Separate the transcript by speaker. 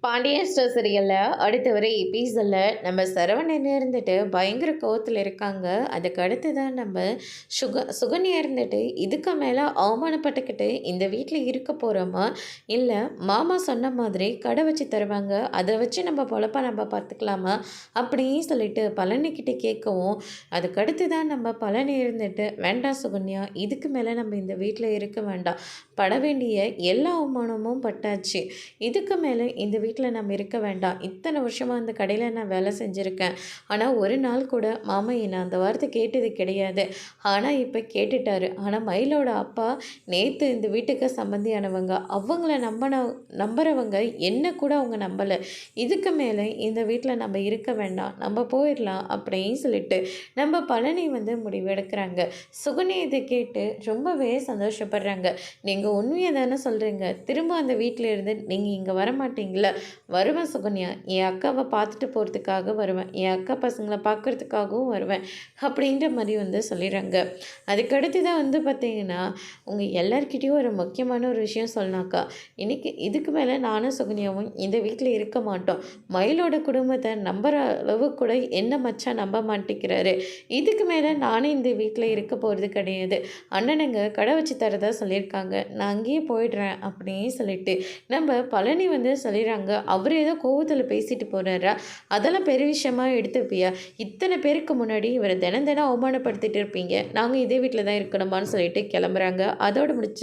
Speaker 1: Pandian store சீரியலில் அடுத்த வரை எபிசோடில் நம்ம சரவணன் இருந்துட்டு பயங்கர கோவத்தில் இருக்காங்க. அதுக்கு அடுத்து தான் நம்ம சுகன்யா இருந்துட்டு இதுக்கு மேலே அவமானப்பட்டுக்கிட்டு இந்த வீட்டில் இருக்க போகிறோமா, இல்லை மாமா சொன்ன மாதிரி கடை வச்சு தருவாங்க, அதை வச்சு நம்ம பொழப்பா நம்ம பார்த்துக்கலாமா அப்படின்னு சொல்லிட்டு பழனிக்கிட்ட கேட்கவும், அதுக்கடுத்து தான் நம்ம பழனி இருந்துட்டு வேண்டாம் சுகன்யா, இதுக்கு மேலே நம்ம இந்த வீட்டில் இருக்க வேண்டாம், பட வேண்டிய எல்லா அவமானமும் பட்டாச்சு, இதுக்கு மேலே இந்த வீட்டில் நம்ம இருக்க வேண்டாம், இத்தனை வருஷமாக அந்த கடையில் நான் வேலை செஞ்சுருக்கேன், ஆனால் ஒரு நாள் கூட மாமா என்னை அந்த வார்த்தை கேட்டது கிடையாது, ஆனால் இப்போ கேட்டுட்டாரு. ஆனால் மயிலோட அப்பா நேற்று இந்த வீட்டுக்கு சம்மந்தியானவங்க, அவங்கள நம்புறவங்க என்ன கூட அவங்க நம்பலை, இதுக்கு மேலே இந்த வீட்டில் நம்ம இருக்க வேண்டாம், நம்ம போயிடலாம் அப்படின்னு சொல்லிட்டு நம்ம பழனி முடிவெடுக்கிறாங்க. சுகனி இதை கேட்டு ரொம்பவே சந்தோஷப்படுறாங்க. நீங்கள் உண்மையை தானே சொல்கிறீங்க, திரும்ப அந்த வீட்டில் இருந்து நீங்கள் இங்கே வரமாட்டீங்களா? வருவேன் சுகன்யா, என் அக்காவை பார்த்துட்டு போகிறதுக்காக வருவேன், என் அக்கா பசங்களை பார்க்குறதுக்காகவும் வருவேன் அப்படின்ற மாதிரி சொல்லிடுறாங்க. அதுக்கடுத்து தான் பார்த்தீங்கன்னா, உங்கள் எல்லார்கிட்டேயும் ஒரு முக்கியமான ஒரு விஷயம் சொன்னாக்கா, இன்றைக்கி இதுக்கு மேலே நானும் சுகன்யாவும் இந்த வீட்டில் இருக்க மாட்டோம், மயிலோட குடும்பத்தை நம்புகிற அளவு கூட என்ன மச்சான் நம்ப மாட்டேங்கிறாரு, இதுக்கு மேலே நானே இந்த வீட்டில் இருக்க போகிறது கிடையாது, அண்ணனுங்க கடை வச்சு தரதா சொல்லியிருக்காங்க, நான் அங்கேயே போயிடுறேன் அப்படின்னு சொல்லிட்டு நம்ம பழனி சொல்லிடுறாங்க. அவர் ஏதோ கோவத்தில் பேசிட்டு போகிறாரா, அதெல்லாம் பெரிய விஷயமா எடுத்துப்பியா, இத்தனை பேருக்கு முன்னாடி இவரை தினம் தினம் அவமானப்படுத்திட்டு இருப்பீங்க, நாங்கள் இதே வீட்டில் தான் இருக்கணுமான்னு சொல்லிட்டு கிளம்புறாங்க. அதோடு முடிச்சு